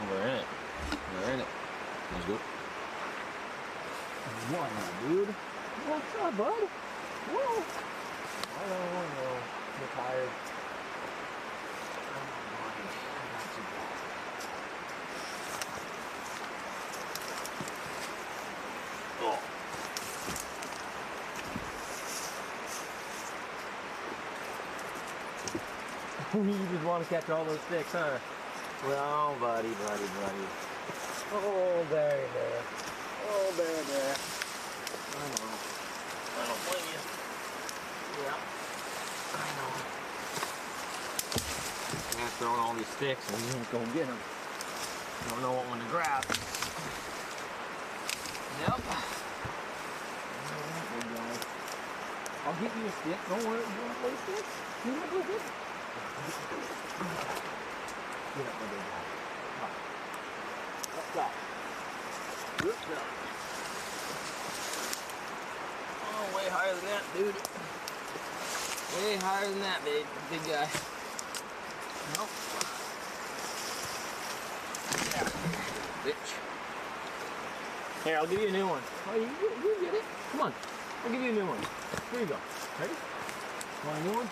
We're in it. We're in it. Let's go. What now, dude? What's up, bud? Whoa. I know. You're tired. You just want to catch all those sticks, huh? Well, buddy. Oh, there. Oh, there. I know. I don't blame you. Yeah. I know. I'm throwing all these sticks and you go get them. Don't know what one to grab. Yep. I'll get you a stick. Don't worry. You want to play sticks? You want to play sticks? Get up, my big guy. Come on. Let's go. Let's go. Oh, way higher than that, dude. Way higher than that, big guy. Nope. Yeah. Bitch. Here, I'll give you a new one. Oh, you get it. Come on. I'll give you a new one. Here you go. Ready? Want a new one?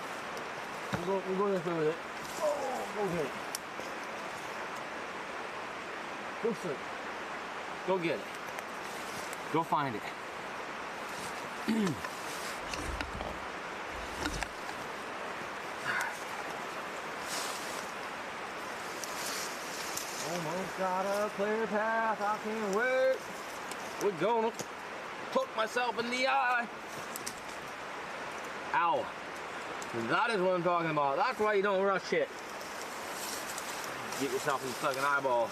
We'll go this way with it. Oh, go get it. Go search. Go get it. Go find it. Almost got a clear path. I can't wait. We're gonna poke myself in the eye. Ow. That is what I'm talking about. That's why you don't rush it. Get yourself in the fucking eyeball.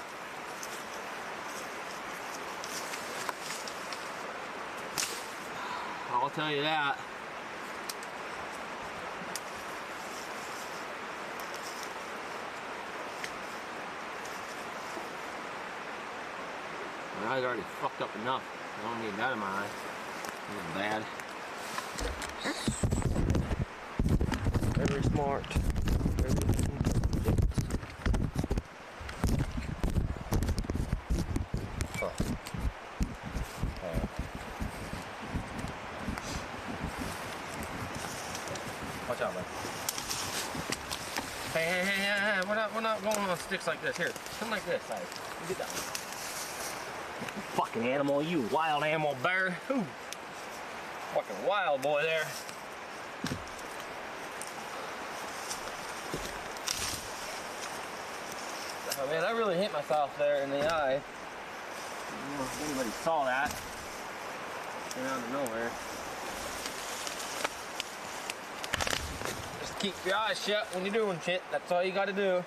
I'll tell you that. My eye's already fucked up enough. I don't need that in my eye. This is bad. Very smart. Watch out, man. Hey, we're not going on sticks like this. Here, come like this, guys. Get that one. You fucking animal, you wild animal bear. Ooh. Fucking wild boy there. Oh man, I really hit myself there in the eye. I don't know if anybody saw that. Came out of nowhere. Just keep your eyes shut when you're doing shit. That's all you gotta do.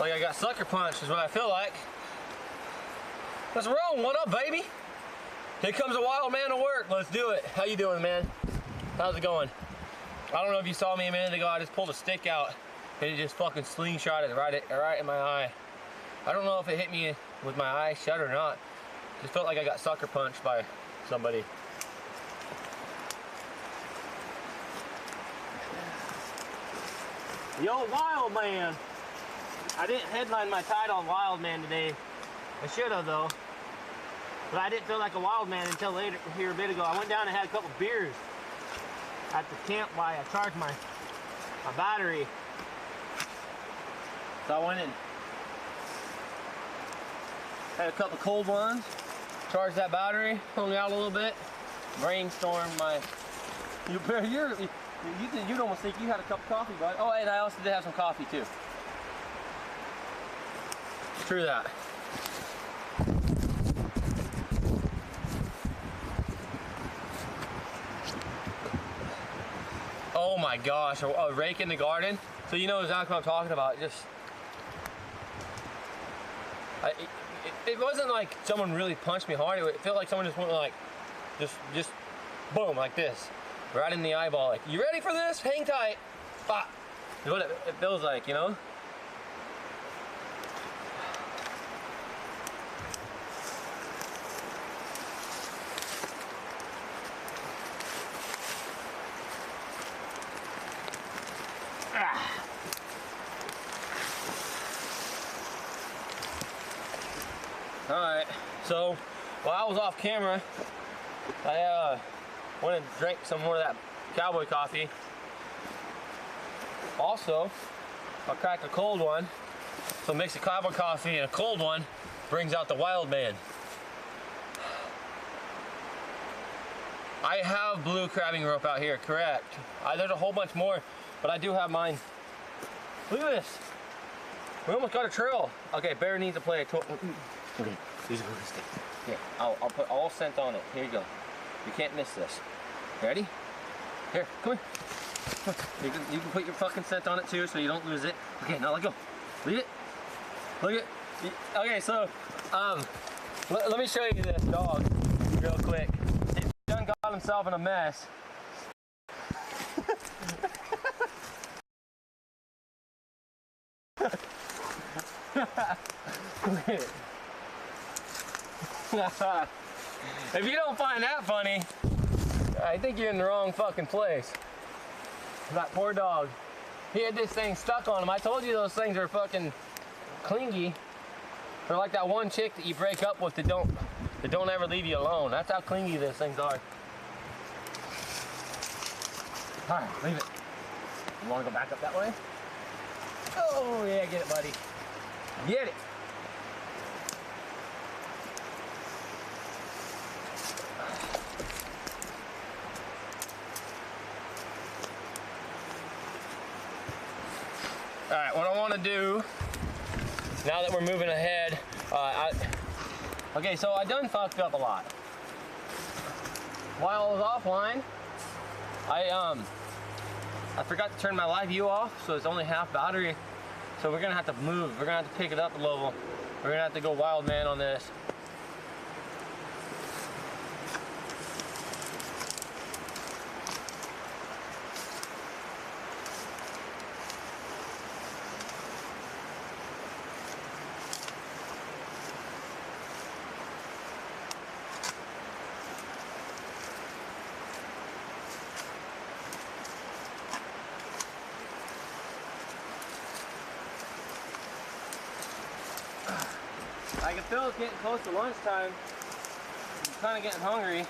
Like I got sucker punched is what I feel like. What's wrong? What up, baby? Here comes a wild man to work. Let's do it. How you doing, man? How's it going? I don't know if you saw me a minute ago. I just pulled a stick out and it just fucking slingshotted it right in my eye. I don't know if it hit me with my eye shut or not. Just felt like I got sucker punched by somebody. The old wild man. I didn't headline my title on Wild Man today. I should have though. But I didn't feel like a wild man until later here a bit ago. I went down and had a couple beers at the camp while I charged my battery. So I went in, had a couple cold ones, charged that battery, hung out a little bit, brainstormed my. You'd almost think you had a cup of coffee, bud. Oh, and I also did have some coffee too. True that. Oh my gosh, a rake in the garden. So you know exactly what I'm talking about. Just, it wasn't like someone really punched me hard. It felt like someone just went like, just boom, like this, right in the eyeball. Like, you ready for this? Hang tight. Ah, is what it feels like, you know? Alright, so while I was off camera, I went and drank some more of that cowboy coffee. Also, I cracked a cold one. So mix the cowboy coffee and a cold one brings out the wild man. I have blue crabbing rope out here, correct. There's a whole bunch more, but I do have mine. Look at this. We almost got a trail. Okay, Bear needs to play a okay, these are gonna stick. Yeah, I'll put all scent on it. Here you go. You can't miss this. Ready? Here, come here. You can put your fucking scent on it too, so you don't lose it. Okay, now let go. Leave it. Look at. Okay, so let me show you this dog real quick. He's done got himself in a mess. If you don't find that funny, I think you're in the wrong fucking place. That poor dog. He had this thing stuck on him. I told you those things are fucking clingy. They're like that one chick that you break up with that don't ever leave you alone. That's how clingy those things are. Alright, leave it. You wanna go back up that way? Oh yeah, get it, buddy. Get it. All right, what I want to do now that we're moving ahead, okay, so I done fucked up a lot. While I was offline, I forgot to turn my live view off, so it's only half battery. So we're gonna have to move. We're gonna have to pick it up a level. We're gonna have to go wild man on this. I can feel it's getting close to lunchtime. I'm kind of getting hungry.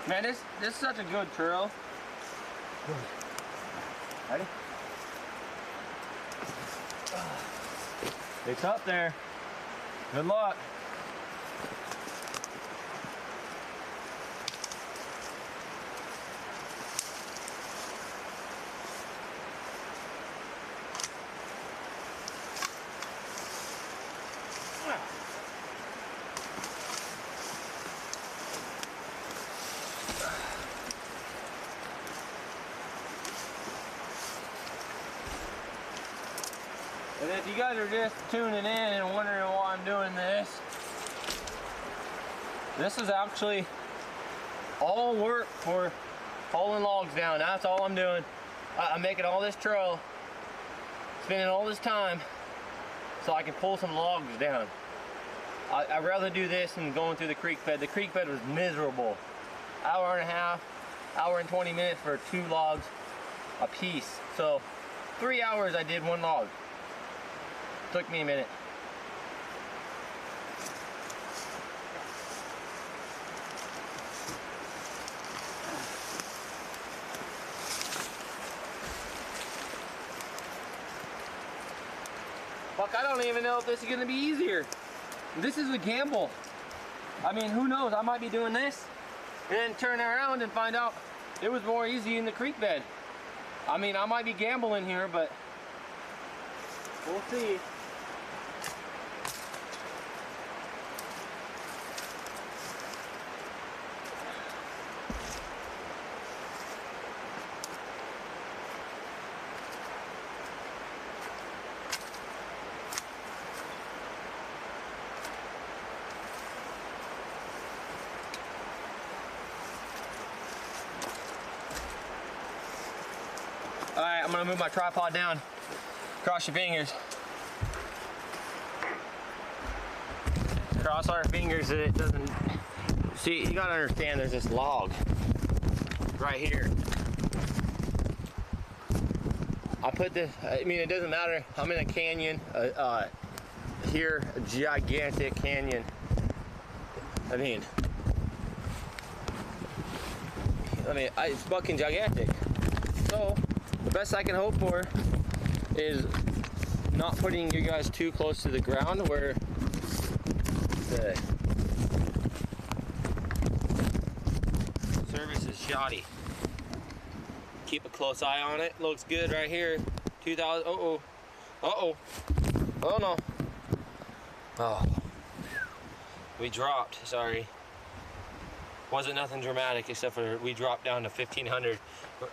Man, this is such a good trail. Ready? It's up there. Good luck. And if you guys are just tuning in and wondering why I'm doing this is actually all work for hauling logs down. That's all I'm doing. I'm making all this trail, spending all this time so I can pull some logs down. I'd rather do this than going through the creek bed. The creek bed was miserable. Hour and a half, hour and 20 minutes for 2 logs a piece. So 3 hours I did 1 log. Took me a minute. Fuck, I don't even know if this is gonna be easier. This is a gamble. I mean, who knows? I might be doing this and then turn around and find out it was more easy in the creek bed. I mean, I might be gambling here, but we'll see. I'm gonna move my tripod down. Cross your fingers. Cross our fingers that it doesn't. See, you gotta understand there's this log right here. I put this, I mean, it doesn't matter. I'm in a canyon, here, a gigantic canyon. I mean, it's fucking gigantic. So, the best I can hope for is not putting you guys too close to the ground where the service is shoddy. Keep a close eye on it. Looks good right here. 2000. Uh-oh. Uh-oh. Oh no. Oh. We dropped. Sorry. Wasn't nothing dramatic except for we dropped down to 1500.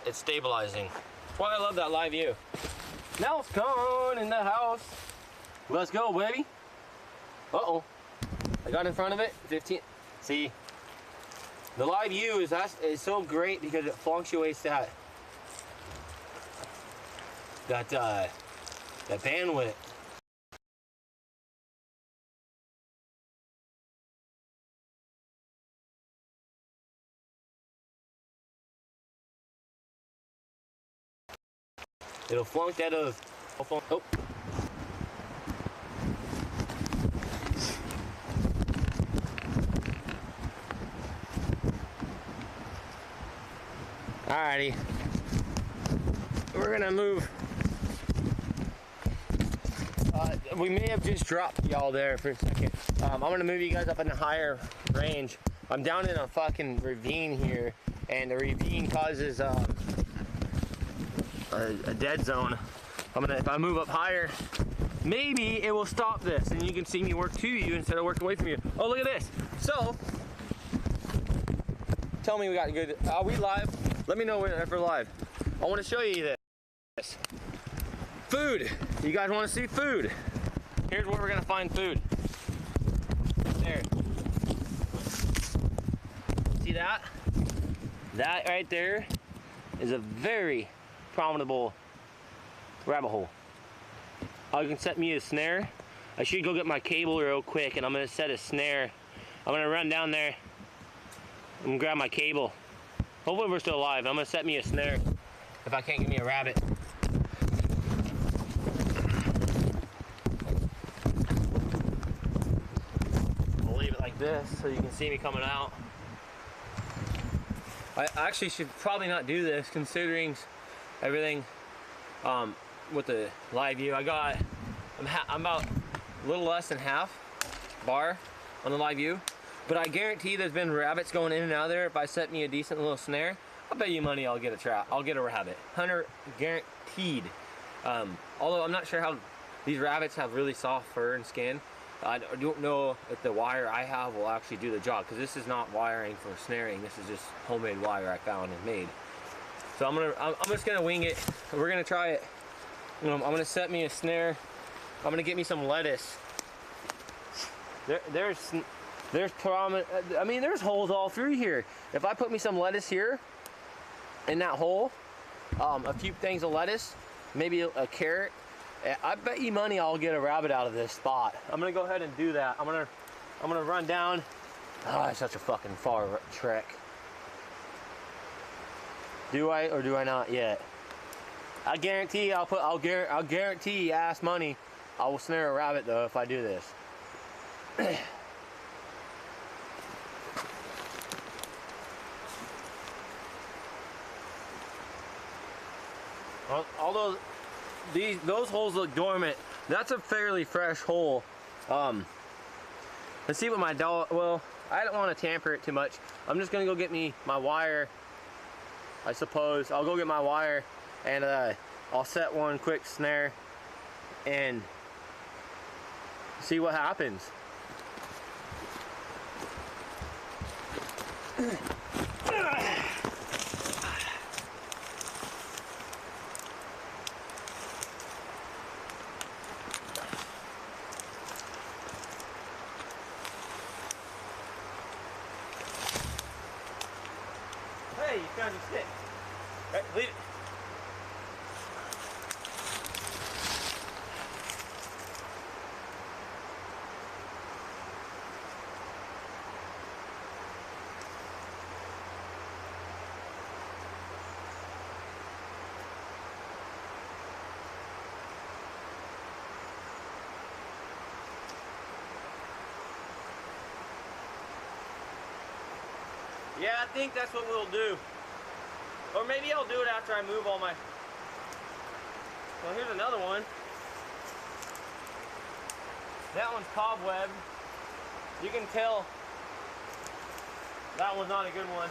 It's stabilizing. That's why I love that live view. Now it's gone in the house. Let's go, baby. Uh-oh. I got in front of it. 15. See, the live view is so great because it fluctuates that bandwidth. It'll flunk that of. Oh. Alrighty. We're gonna move. We may have just dropped y'all there for a second. I'm gonna move you guys up in a higher range. I'm down in a fucking ravine here, and the ravine causes a dead zone. If I move up higher, maybe it will stop this, and you can see me work to you instead of work away from you. Oh, look at this. So, tell me we got good. Are we live? Let me know if we're live. I want to show you this. Food. You guys want to see food? Here's where we're gonna find food. There. See that? That right there is a very prominent rabbit hole. I can set me a snare. I should go get my cable real quick, and I'm gonna set a snare. I'm gonna run down there and grab my cable. Hopefully we're still alive. I'm gonna set me a snare if I can't get me a rabbit. I'll leave it like this so you can see me coming out. I actually should probably not do this considering everything with the live view. I'm about a little less than half bar on the live view, but I guarantee there's been rabbits going in and out of there. If I set me a decent little snare, I'll bet you money I'll get a trap. I'll get a rabbit. 100 guaranteed. Although I'm not sure how these rabbits have really soft fur and skin. I don't know if the wire I have will actually do the job, because this is not wiring for snaring. This is just homemade wire I found and made. So I'm just gonna wing it. We're gonna try it. I'm gonna set me a snare. I'm gonna get me some lettuce. There's prominent. I mean, there's holes all through here. If I put me some lettuce here, in that hole, a few things of lettuce, maybe a carrot, I bet you money I'll get a rabbit out of this spot. I'm gonna go ahead and do that. I'm gonna run down. Oh, it's such a fucking far trek. Do I or do I not yet? I guarantee I'll guarantee ass money I will snare a rabbit though if I do this. Although those holes look dormant, that's a fairly fresh hole. Let's see what my dog. Well, I don't want to tamper it too much. I'm just gonna go get me my wire. I suppose I'll go get my wire, and I'll set one quick snare and see what happens. Hey, you found your stick. Right, leave it. Yeah, I think that's what we'll do. Or maybe I'll do it after I move all my... Well, here's another one. That one's cobweb. You can tell that one's not a good one.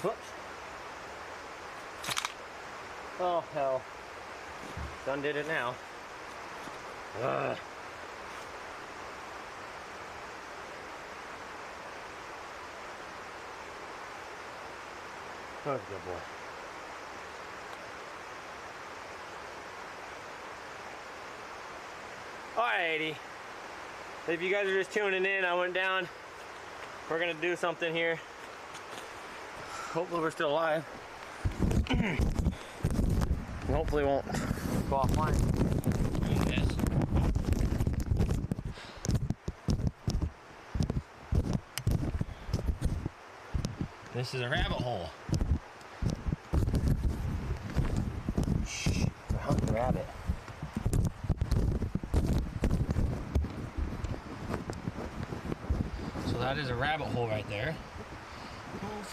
Whoops. Oh, hell. Done did it now. Ugh. Oh, good boy. Alrighty. If you guys are just tuning in, I went down. We're gonna do something here. Hopefully we're still alive. Hopefully won't go offline. This is a rabbit hole. Shh, a hungry rabbit. So that is a rabbit hole right there.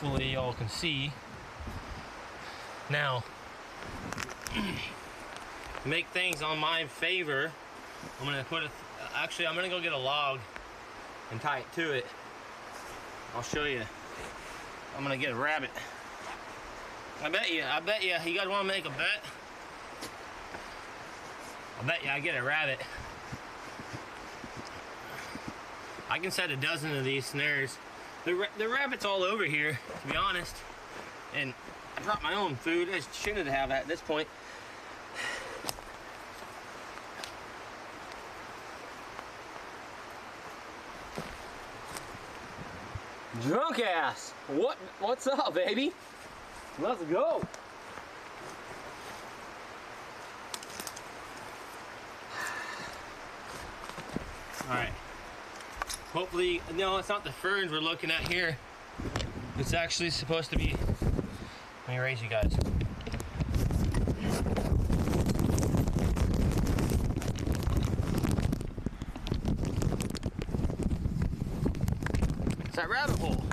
Hopefully y'all can see. Now, make things on my favor. I'm gonna put a, actually I'm gonna go get a log and tie it to it. I'll show you. I'm gonna get a rabbit. I bet you, you guys wanna make a bet? I bet you I get a rabbit. I can set a dozen of these snares. The rabbit's all over here, to be honest. And I brought my own food. I shouldn't have at this point. Drunk ass! What's up, baby? Let's go! Alright. Hopefully, no, it's not the ferns we're looking at here. It's actually supposed to be, let me raise you guys. It's that rabbit hole.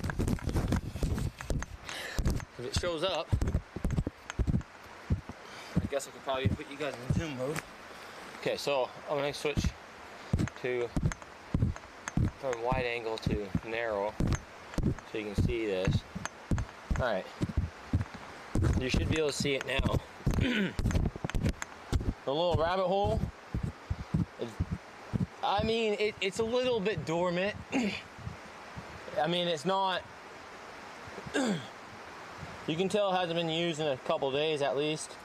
If it shows up, I guess I could probably put you guys in zoom mode. Okay, so I'm gonna switch to from wide angle to narrow so you can see this. Alright, you should be able to see it now. The little rabbit hole, I mean, it's a little bit dormant. I mean, it's not, you can tell it hasn't been used in a couple days at least,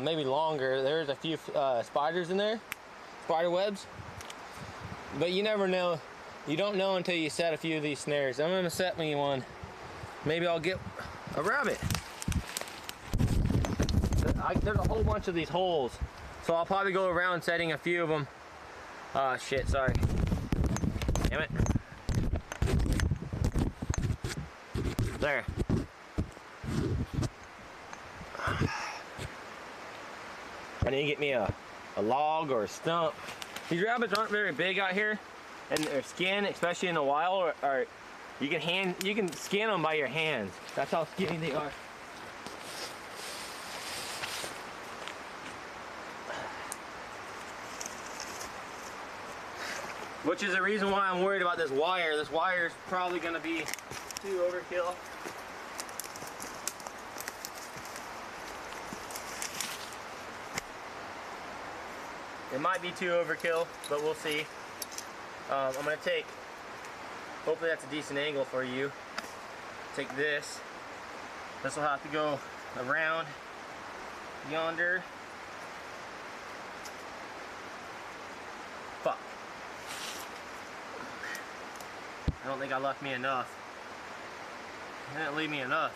maybe longer. There's a few spiders in there, spider webs, but you never know. You don't know until you set a few of these snares. I'm gonna set me one. Maybe I'll get a rabbit. There's a whole bunch of these holes, so I'll probably go around setting a few of them. Shit, sorry. Damn it. There. I need to get me a log or a stump. These rabbits aren't very big out here, and their skin, especially in the wild, are you can skin them by your hands. That's how skinny they are. Which is the reason why I'm worried about this wire. This wire is probably going to be too overkill. It might be too overkill, but we'll see. I'm going to take, hopefully that's a decent angle for you. Take this. This will have to go around yonder. Fuck. I don't think I left me enough. I didn't leave me enough.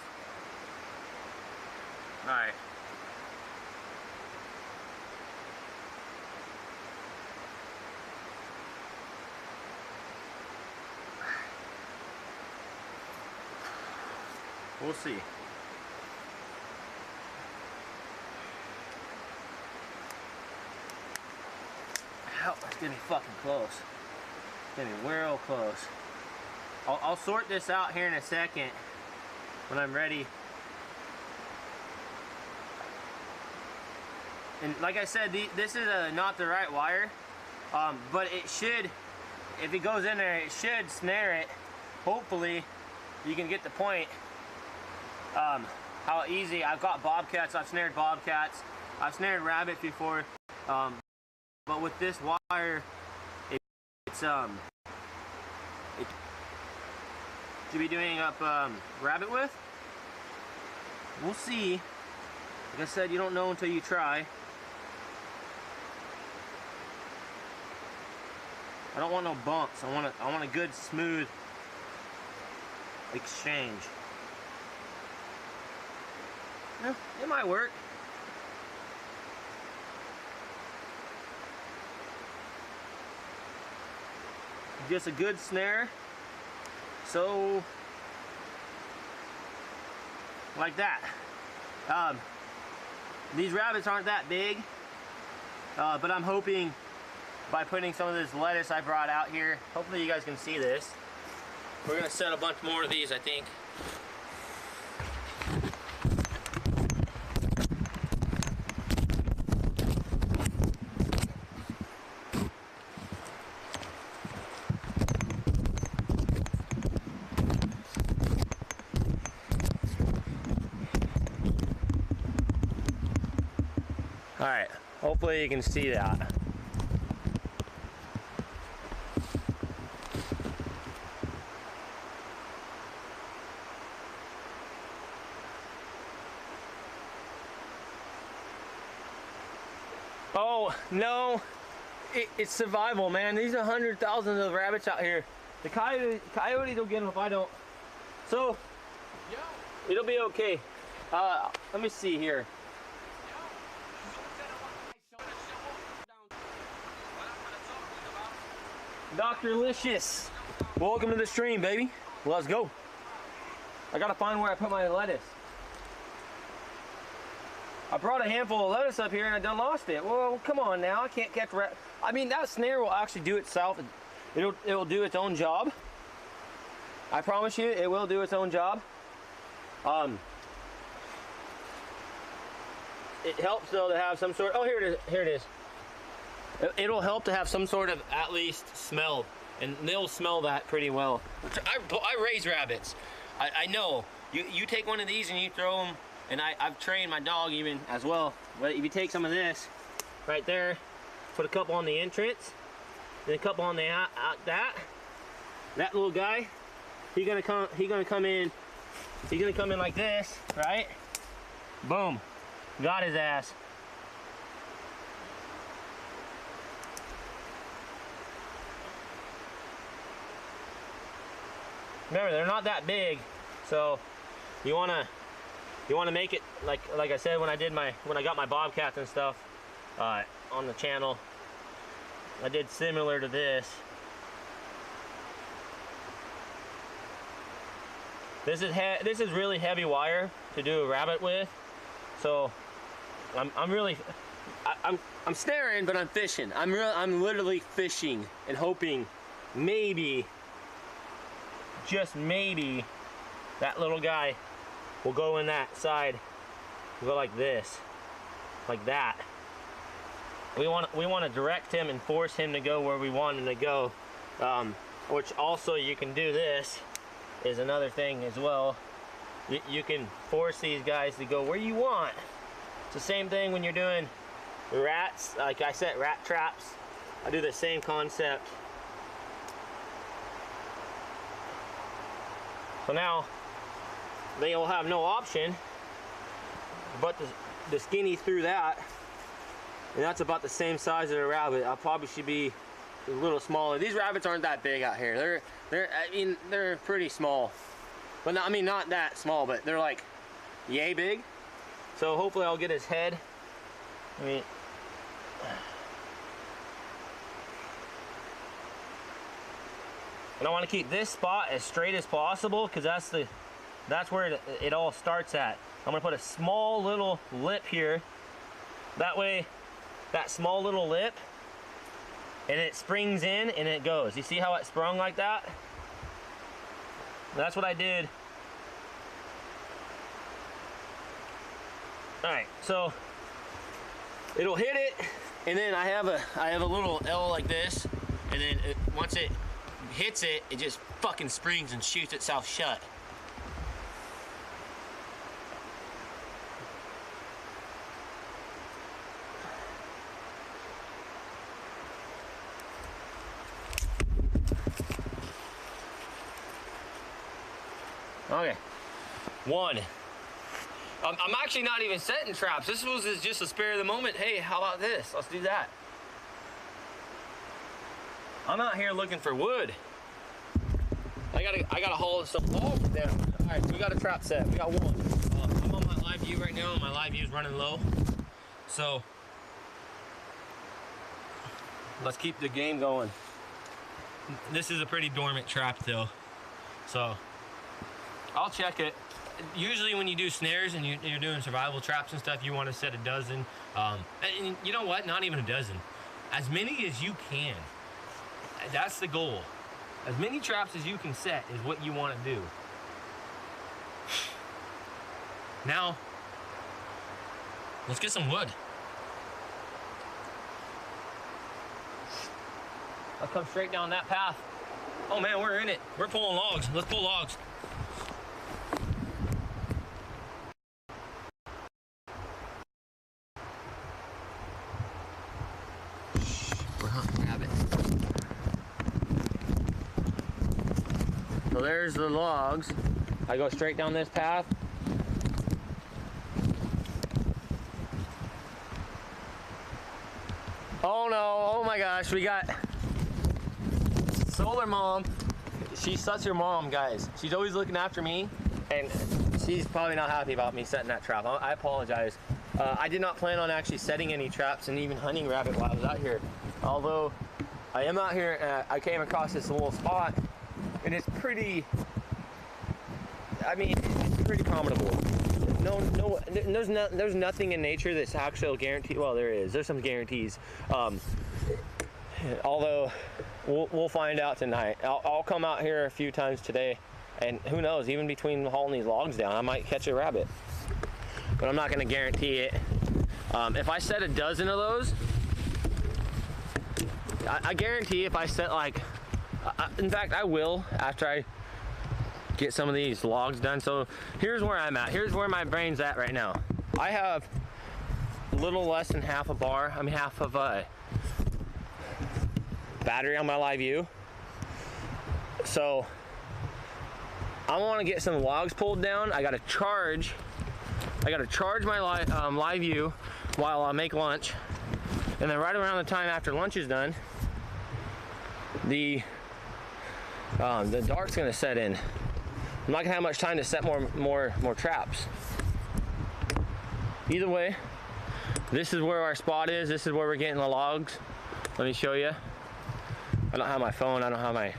Alright. We'll see. Ow, it's getting fucking close. Getting real close. I'll sort this out here in a second when I'm ready. And like I said, this is not the right wire, but it should, if it goes in there, it should snare it. Hopefully, you can get the point. How easy, I've got bobcats, I've snared bobcats, I've snared rabbits before, but with this wire, it's to be doing up rabbit with. We'll see. Like I said, you don't know until you try. I don't want no bumps. I want a good smooth exchange. Yeah, it might work. Just a good snare. So, like that. These rabbits aren't that big, but I'm hoping by putting some of this lettuce I brought out here, hopefully you guys can see this. We're gonna set a bunch more of these, I think. Alright, hopefully you can see that. Oh, no, it's survival, man. These are hundreds of thousands of rabbits out here. The coyotes will get them if I don't. So, it'll be okay. Let me see here. Dr. Licious, welcome to the stream, baby. Let's go. I gotta find where I put my lettuce. I brought a handful of lettuce up here and I done lost it. Well, come on now, I can't catch rat. I mean, that snare will actually do itself. It'll do its own job. I promise you, it will do its own job. It helps though to have some sort. Oh, here it is. Here it is. It'll help to have some sort of at least smell, and they'll smell that pretty well. I raise rabbits. I know. You take one of these and you throw them, and I've trained my dog even as well. But if you take some of this right there, put a couple on the entrance, and a couple on the that little guy, he's gonna come in like this, right? Boom, got his ass. Remember, they're not that big, so you wanna make it like I said when I got my bobcats and stuff on the channel. I did similar to this. This is really heavy wire to do a rabbit with, so I'm snaring, but I'm fishing. I'm literally fishing and hoping maybe, just maybe, that little guy will go in that side. Go like this, like that. We want to direct him and force him to go where we want him to go. Which also you can do this is another thing as well. You can force these guys to go where you want. It's the same thing when you're doing rats. Like I said, rat traps. I do the same concept. So now they will have no option but to skinny through that, and that's about the same size as a rabbit. I probably should be a little smaller. These rabbits aren't that big out here. They're pretty small, but not, I mean not that small, but they're like yay big. So hopefully I'll get his head. I mean, and I want to keep this spot as straight as possible because that's where it all starts at. I'm gonna put a small little lip here. That way, that small little lip, and it springs in and it goes. You see how it sprung like that? That's what I did. All right, so it'll hit it, and then I have a little L like this, and then once it hits it, it just fucking springs and shoots itself shut. Okay, one. I'm actually not even setting traps. This was just a spare of the moment. Hey, how about this? Let's do that. I'm out here looking for wood. I gotta haul some logs down. All right, so we got a trap set. We got one. I'm on my live view right now. My live view is running low. So let's keep the game going. This is a pretty dormant trap though. So I'll check it. Usually when you do snares and you're doing survival traps and stuff, you want to set a dozen. And you know what? Not even a dozen. As many as you can. That's the goal. As many traps as you can set is what you want to do. Now, let's get some wood. I'll come straight down that path. Oh man, we're in it. We're pulling logs. Let's pull logs. We're hunting rabbits. So there's the logs. I go straight down this path. Oh no, oh my gosh, we got Solar Mom. She's such her mom, guys. She's always looking after me, and she's probably not happy about me setting that trap. I apologize. I did not plan on actually setting any traps and even hunting rabbit while I was out here. Although I am out here, I came across this little spot, and it's pretty, I mean, it's pretty formidable. There's nothing in nature that's actually guaranteed. Well, there is. There's some guarantees. Although we'll find out tonight. I'll come out here a few times today, and who knows? Even between hauling these logs down, I might catch a rabbit. But I'm not going to guarantee it. If I set a dozen of those, I guarantee if I set like, in fact, I will after I get some of these logs done. So here's where I'm at. Here's where my brain's at right now. I have a little less than half a bar. I mean, half of a battery on my Live View. So I want to get some logs pulled down. I got to charge my Live View while I make lunch. And then right around the time after lunch is done, the dark's gonna set in. I'm not gonna have much time to set more traps. Either way, this is where our spot is. This is where we're getting the logs. Let me show you. I don't have my phone. I don't have my.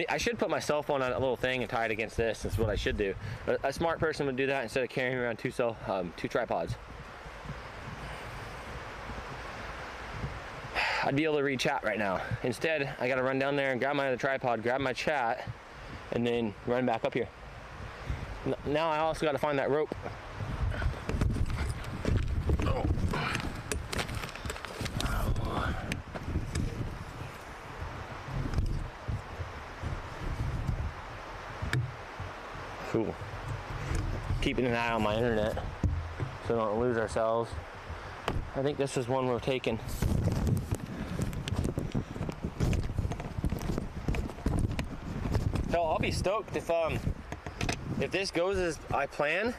I should put my cell phone on a little thing and tie it against this. That's what I should do. A smart person would do that instead of carrying around two tripods. I'd be able to read chat right now. Instead, I gotta run down there and grab my other tripod, grab my chat, and then run back up here. Now I also gotta find that rope. Oh. Cool. Keeping an eye on my internet so we don't lose ourselves. I think this is one we're taking. So I'll be stoked if this goes as I plan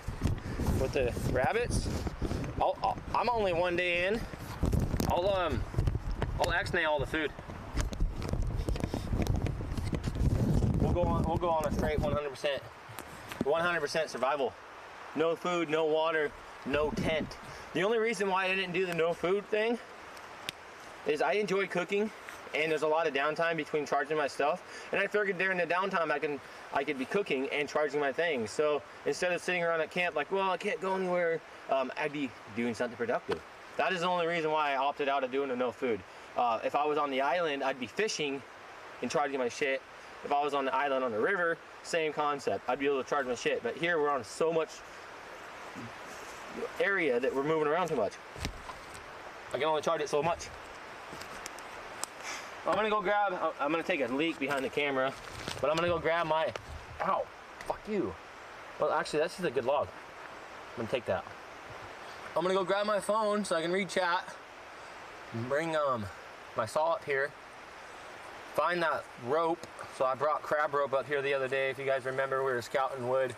with the rabbits. I'm only one day in. I'll X-nay all the food. We'll go on a straight 100% survival. No food, no water, no tent. The only reason why I didn't do the no food thing is I enjoy cooking, and there's a lot of downtime between charging my stuff, and I figured during the downtime I could be cooking and charging my things. So instead of sitting around at camp like, well, I can't go anywhere, I'd be doing something productive. That is the only reason why I opted out of doing the no food. If I was on the island, I'd be fishing and charging my shit. If I was on the island on the river, same concept. I'd be able to charge my shit. But here we're on so much area that we're moving around too much. I can only charge it so much. I'm gonna take a leak behind the camera, but I'm gonna go grab my, ow, fuck you. Well, actually, this is a good log. I'm gonna take that. I'm gonna go grab my phone so I can read chat, bring my saw up here, find that rope. So I brought crab rope up here the other day. If you guys remember, we were scouting wood.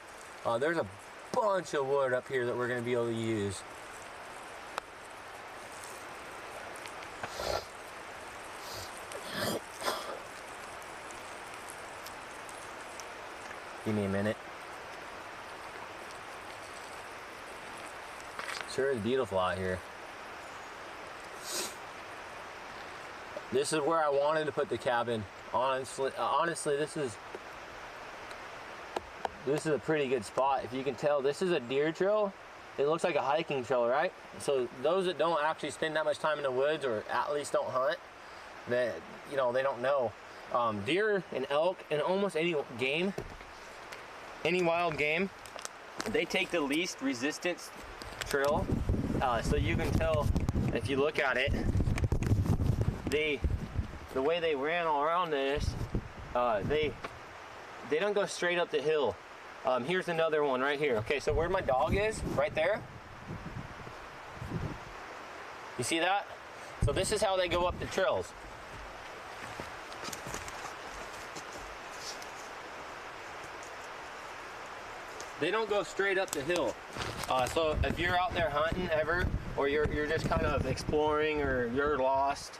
There's a bunch of wood up here that we're gonna be able to use. Give me a minute. Sure is beautiful out here. This is where I wanted to put the cabin. Honestly, this is a pretty good spot. If you can tell, this is a deer trail. It looks like a hiking trail, right? So those that don't actually spend that much time in the woods, or at least don't hunt, that they don't know. Deer and elk and almost any game, any wild game, they take the least resistance trail. So you can tell if you look at it, the way they ran all around this, they don't go straight up the hill. Here's another one right here. Okay, so where my dog is, right there. You see that? So this is how they go up the trails. They don't go straight up the hill. So if you're out there hunting ever, or you're just kind of exploring, or you're lost,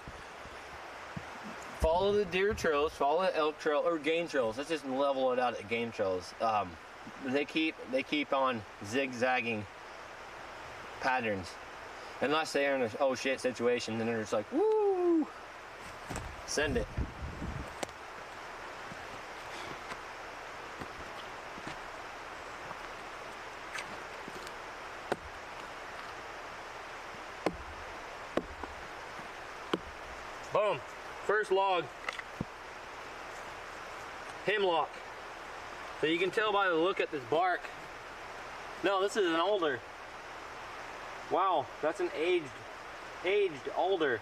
follow the deer trails, follow the elk trail, or game trails. Let's just level it out at game trails. They keep on zigzagging patterns, unless they're in a oh shit situation, then they're just like, woo, send it. first log. Hemlock. So you can tell by the look at this bark. No, this is an alder. Wow, that's an aged alder.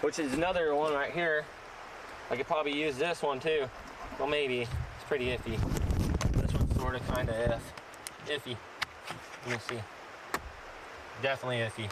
Which is another one right here. I could probably use this one too. Well, maybe. It's pretty iffy. This one's sort of kind of iffy. Let me see. Definitely iffy.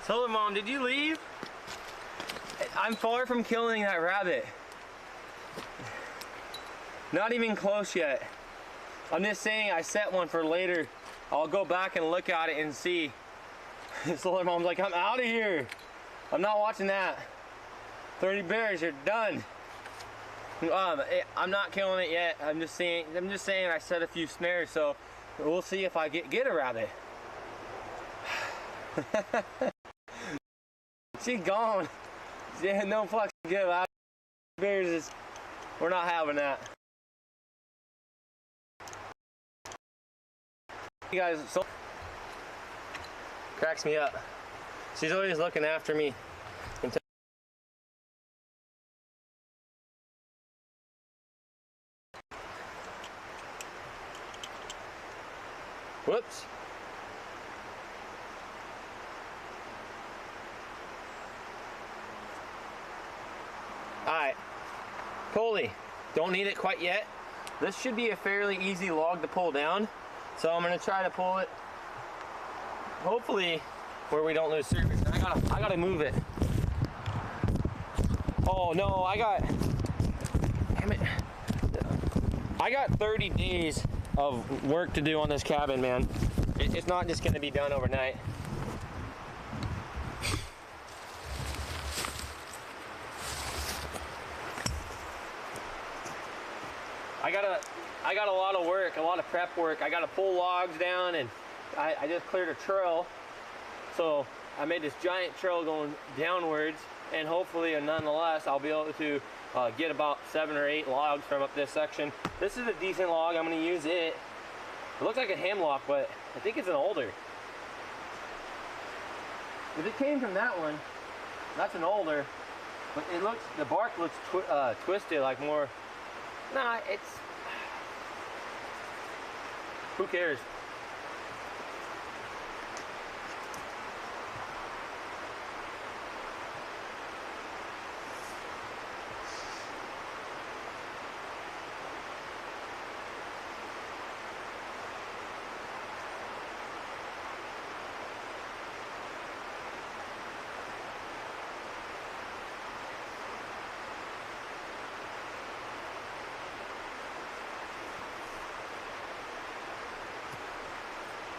So, Mom, did you leave? I'm far from killing that rabbit. Not even close yet. I'm just saying I set one for later. I'll go back and look at it and see. Solar Mom's like, I'm out of here. I'm not watching that. 30 bears, you're done. I'm not killing it yet. I'm just saying I set a few snares, so we'll see if I get a rabbit. She's gone. She had no fucking give out. Bears is, we're not having that. You guys, so cracks me up. She's always looking after me. Whoops. Alright, pulley. Don't need it quite yet. This should be a fairly easy log to pull down. So I'm gonna try to pull it, hopefully, where we don't lose surface. I gotta move it. Oh no, damn it. I got 30 days of work to do on this cabin, man. It's not just gonna be done overnight. I got a lot of work, a lot of prep work. I got to pull logs down, and I just cleared a trail. So I made this giant trail going downwards, and hopefully, and nonetheless, I'll be able to get about 7 or 8 logs from up this section. This is a decent log. I'm going to use it. It looks like a hemlock, but I think it's an alder. If it came from that one, that's an alder. But the bark looks twisted, like more. Nah, it's. Who cares?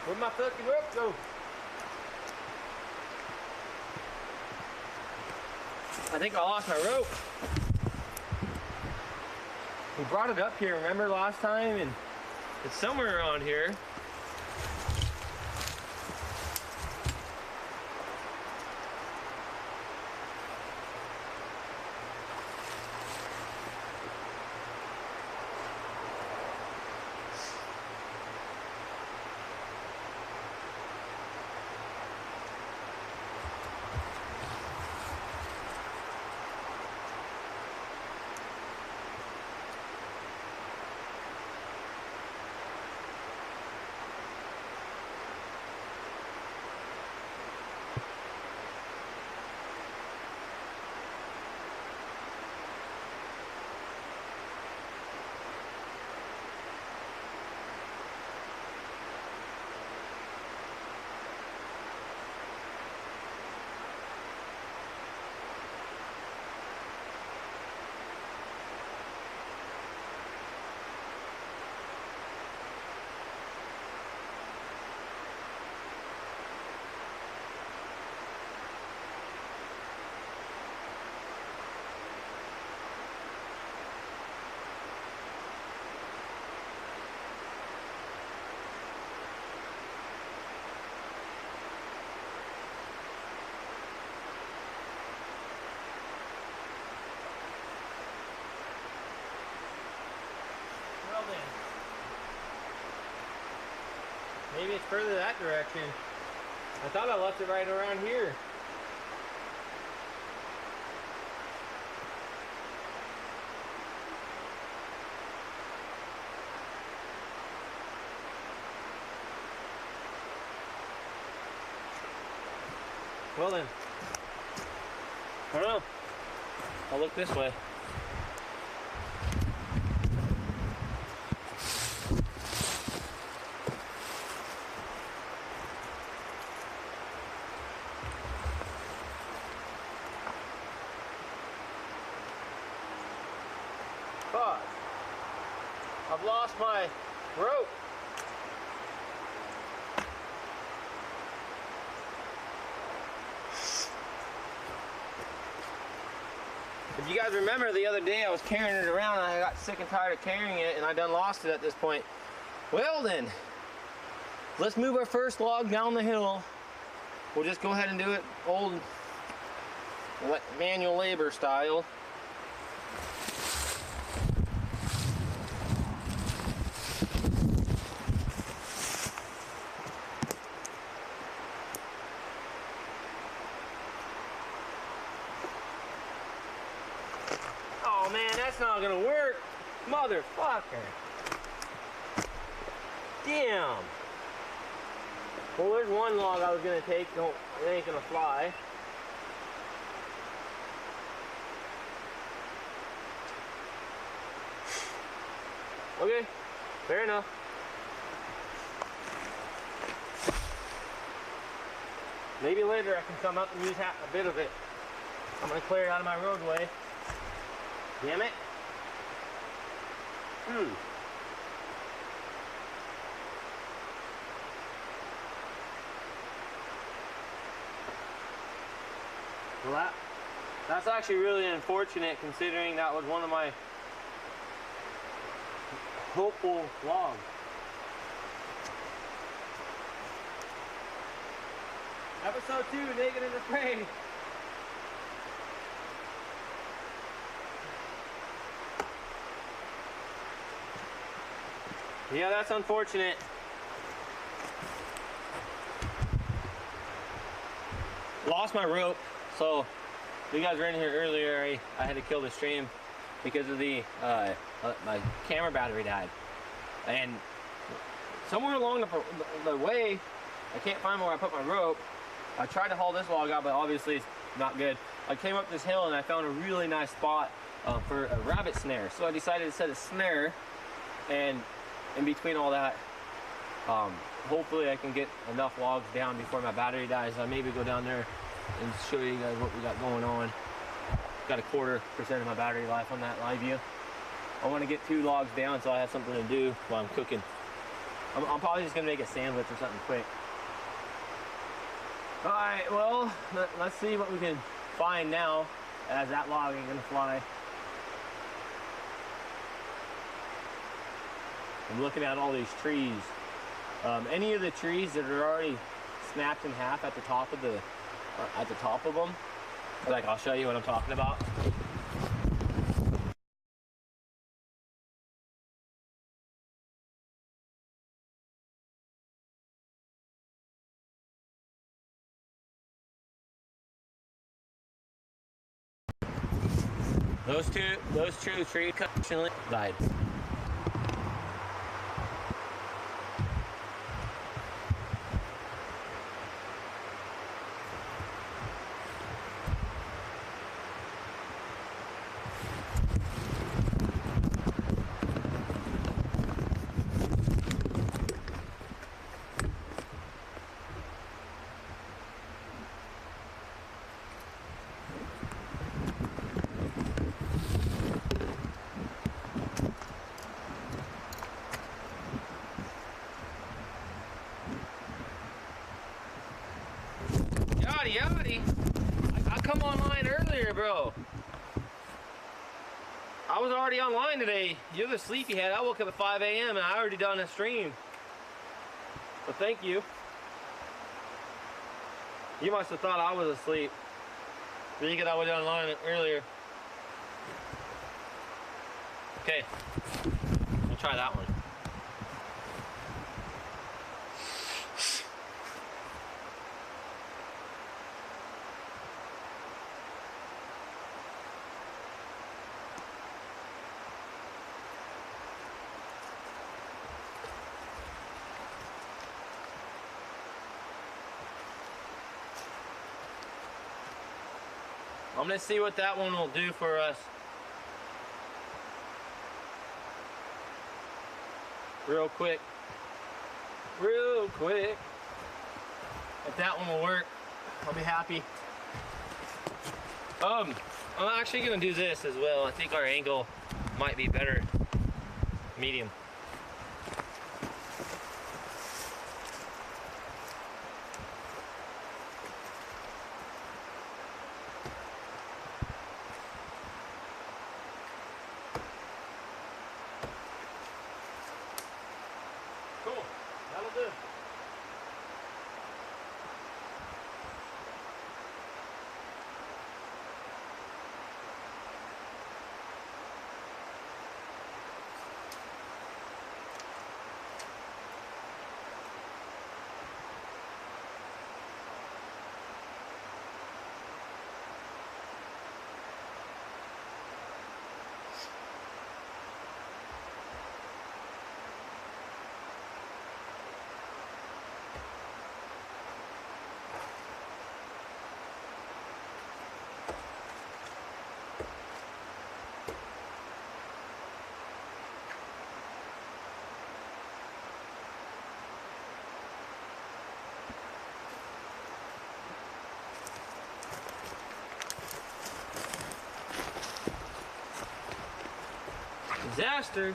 Where'd my fucking rope go? I think I lost my rope. We brought it up here, remember last time? And it's somewhere around here. Maybe it's further that direction. I thought I left it right around here. Well then, I don't know. I'll look this way. But I've lost my rope. If you guys remember the other day I was carrying it around and I got sick and tired of carrying it and I done lost it at this point. Well then, let's move our first log down the hill. We'll just go ahead and do it old manual labor style. Oh man, that's not gonna work. Motherfucker. Damn. Well, there's one log I was gonna take. No, it ain't gonna fly. Okay, fair enough. Maybe later I can come up and use a bit of it. I'm gonna clear it out of my roadway. Damn it. Well, that's actually really unfortunate considering that was one of my hopeful logs. Episode 2, Naked and Afraid. Yeah, that's unfortunate. Lost my rope, so you guys were in here earlier. I had to kill the stream because of the my camera battery died, and somewhere along the way, I can't find where I put my rope. I tried to haul this log out, but obviously it's not good. I came up this hill and I found a really nice spot for a rabbit snare, so I decided to set a snare, and in between all that, hopefully I can get enough logs down before my battery dies. I'll maybe go down there and show you guys what we got going on. Got a 1/4% of my battery life on that live view. I want to get 2 logs down so I have something to do while I'm cooking. I'm probably just gonna make a sandwich or something quick. All right, well, let's see what we can find now, as that log ain't gonna fly. I'm looking at all these trees. Any of the trees that are already snapped in half at the top of them, like I'll show you what I'm talking about. Those two trees died. Yachty, I come online earlier, bro. I was already online today. You're the sleepyhead. I woke up at 5 a.m. and I already done a stream. So thank you. You must have thought I was asleep, thinking I was online earlier. Okay, we'll try that one. I'm gonna see what that one will do for us. Real quick. Real quick. If that one will work, I'll be happy. I'm actually gonna do this as well. I think our angle might be better. Medium. Cool. That'll do. Disaster.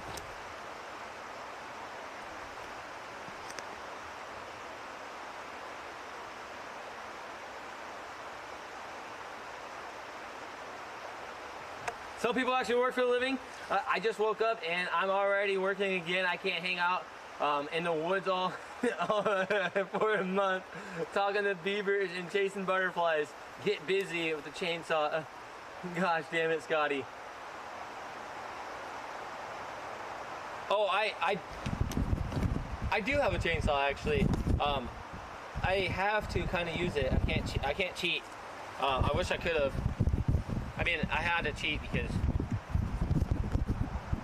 Some people actually work for a living. I just woke up and I'm already working again. I can't hang out in the woods all for a month talking to beavers and chasing butterflies. Get busy with the chainsaw. Gosh damn it, Scotty. Oh, I do have a chainsaw actually. I have to kind of use it. I can't cheat. I wish I could have. I mean, I had to cheat because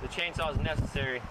the chainsaw is necessary.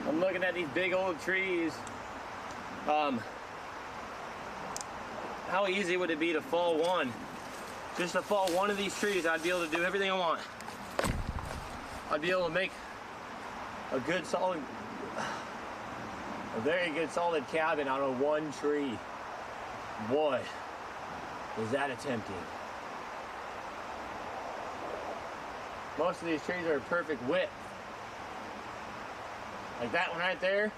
I'm looking at these big old trees. How easy would it be to fall one? Just to fall one of these trees, I'd be able to do everything I want. I'd be able to make a good solid, a very good solid cabin out of one tree. Boy, is that tempting. Most of these trees are a perfect width. Like that one right there,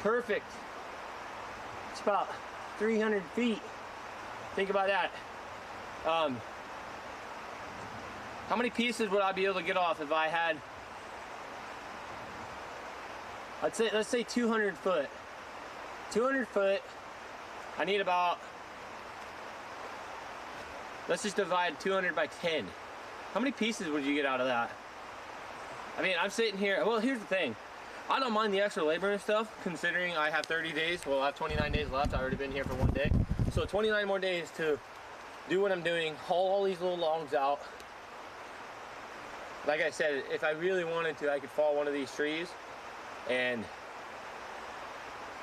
perfect. It's about 300 feet. Think about that. How many pieces would I be able to get off if I had, let's say 200 foot. 200 foot, I need about, let's just divide 200 by 10. How many pieces would you get out of that? I mean, I'm sitting here, well, here's the thing. I don't mind the extra labor and stuff, considering I have 30 days. Well, I have 29 days left. I've already been here for one day. So 29 more days to do what I'm doing, haul all these little logs out. Like I said, if I really wanted to, I could fall one of these trees and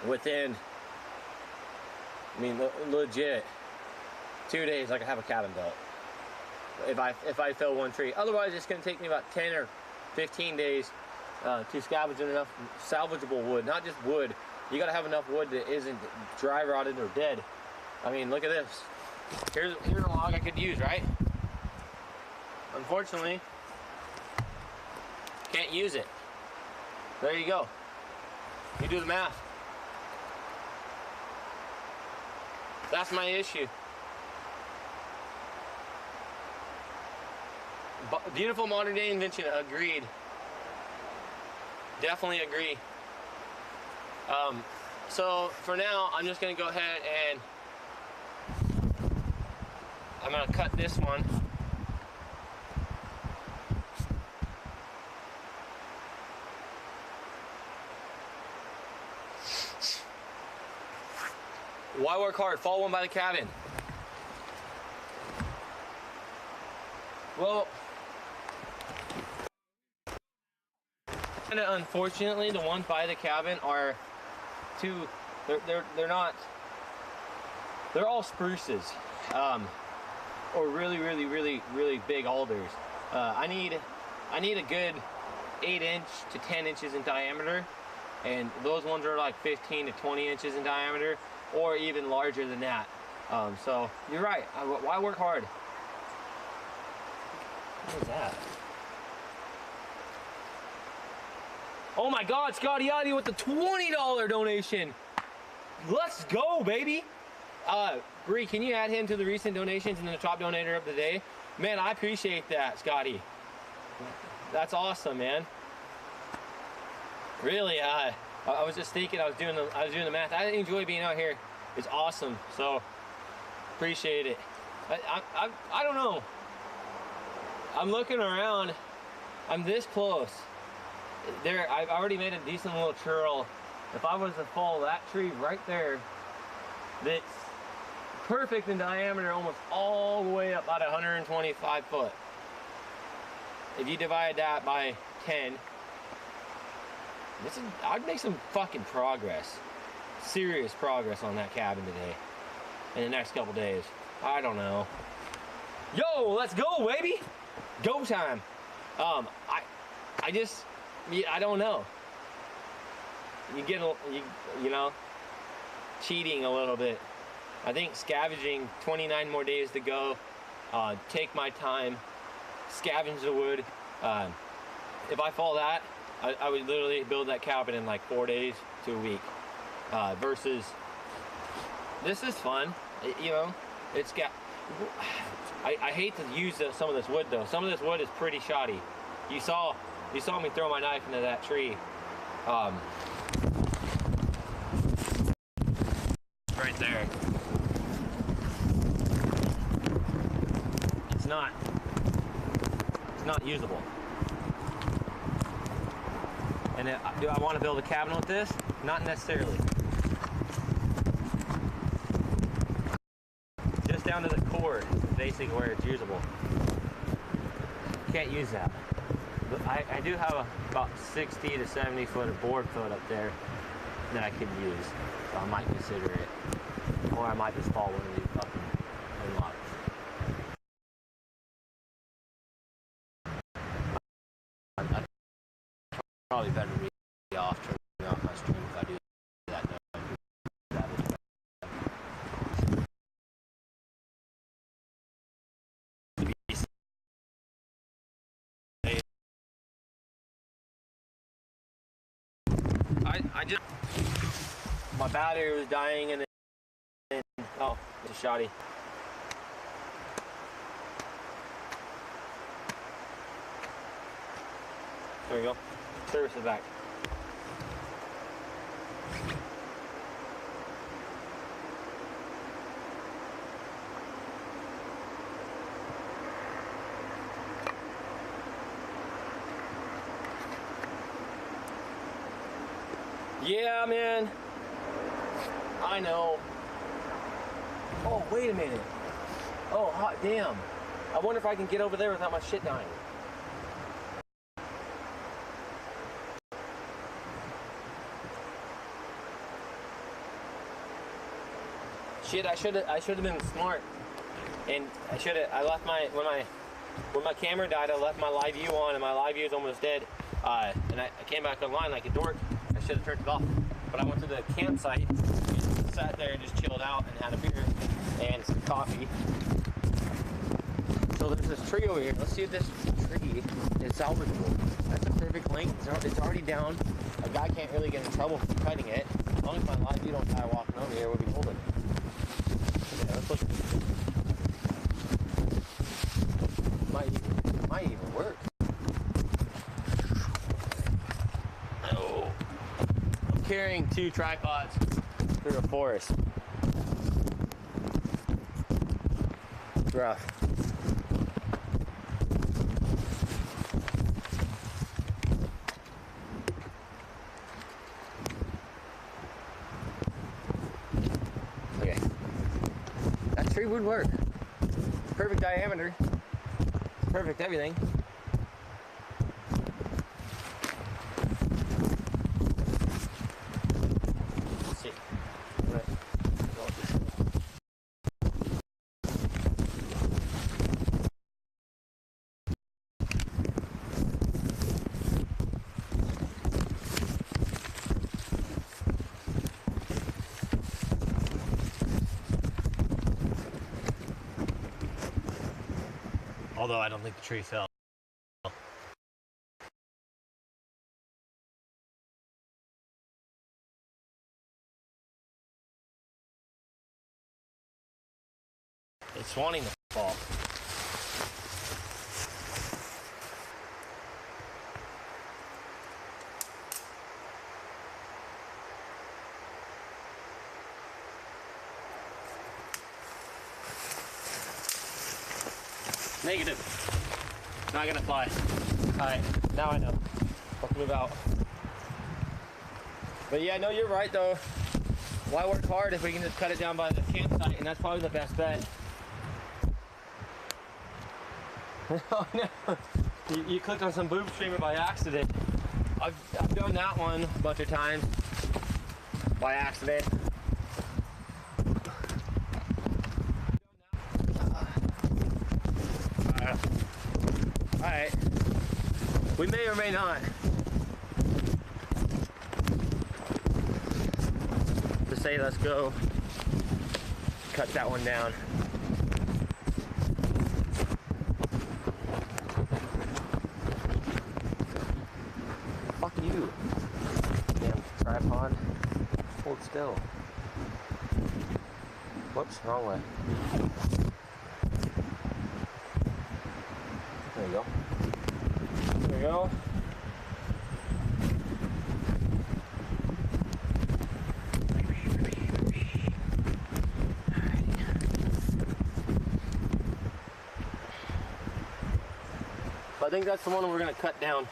within, I mean, legit, 2 days I could have a cabin built. If I fell one tree. Otherwise, it's gonna take me about 10 or 15 days to scavenge enough salvageable wood, not just wood. You gotta have enough wood that isn't dry rotted or dead. I mean, look at this. Here's a log I could use, right? Unfortunately, can't use it. There you go. You do the math. That's my issue. Beautiful modern day invention, agreed. Definitely agree. So for now, I'm just gonna go ahead and I'm gonna cut this one. Why work hard? Fall one by the cabin. Well, kinda unfortunately, the ones by the cabin are too. They're not. They're all spruces, or really big alders. I need a good 8 inch to 10 inches in diameter, and those ones are like 15 to 20 inches in diameter, or even larger than that. So you're right. Why work hard? What was that? Oh my God, Scotty Yachty with the $20 donation. Let's go, baby. Bree, can you add him to the recent donations and the top donator of the day? Man, I appreciate that, Scotty. That's awesome, man. Really, I was just thinking, I was doing the math. I enjoy being out here. It's awesome. So appreciate it. I don't know. I'm looking around. I'm this close. I've already made a decent little trail. If I was to follow that tree right there, that's perfect in diameter, almost all the way up about 125 foot. If you divide that by 10, I'd make some fucking progress. Serious progress on that cabin today. In the next couple days. I don't know. Yo, let's go, baby! Go time. I don't know. You get, you know, cheating a little bit. I think scavenging, 29 more days to go. Take my time, scavenge the wood. If I fall that, I would literally build that cabin in like 4 days to a week. Versus, this is fun. You know, it's got. I hate to use some of this wood though. Some of this wood is pretty shoddy. You saw me throw my knife into that tree. Right there. It's not usable. And do I want to build a cabin with this? Not necessarily. Just down to the cord, basically where it's usable. Can't use that. But I do have about 60 to 70 foot of board foot up there that I could use. So I might consider it. Or I might just follow one of these fucking unlocks. I'd probably better be off turning off my stream if I do that. I just, my battery was dying and then, oh, it's a shoddy. There we go. Service is back. Yeah, man. I know. Oh, wait a minute. Oh, hot damn. I wonder if I can get over there without my shit dying. Shit, I should have been smart. And I left when my camera died, I left my live view on and my live view is almost dead. And I came back online like a dork. I should have turned it off. But I went to the campsite, and sat there and just chilled out and had a beer and some coffee. So there's this tree over here. Let's see if this tree is salvageable. That's a perfect length. It's already down. A guy can't really get in trouble for cutting it. As long as my live view don't die walking over here, we'll be holding it. push. Might even work. Oh. I'm carrying 2 tripods through the forest. It's rough. Okay. That tree would work. Perfect diameter. Perfect everything. Let's see. Although I don't think the tree fell. It's wanting to fall. Negative. Not gonna fly. Alright, now I know. Let's move out. But yeah, no, you're right though. Why work hard if we can just cut it down by the campsite? And that's probably the best bet. Oh no. You clicked on some boob streamer by accident. I've done that one a bunch of times by accident. Alright. We may or may not. To say let's go cut that one down. Fuck you. Damn tripod. Hold still. Whoops, wrong way. There you go. There you go. I think that's the one we're going to cut down.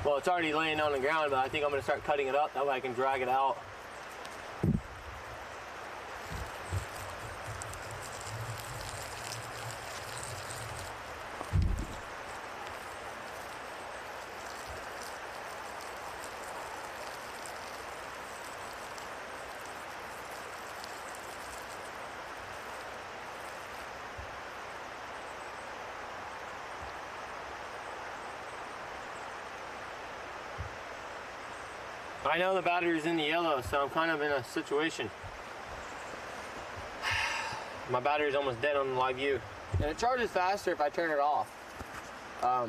Well, it's already laying on the ground, but I think I'm going to start cutting it up. That way I can drag it out. I know the battery's in the yellow, so I'm kind of in a situation. My battery's almost dead on the live view. And it charges faster if I turn it off. I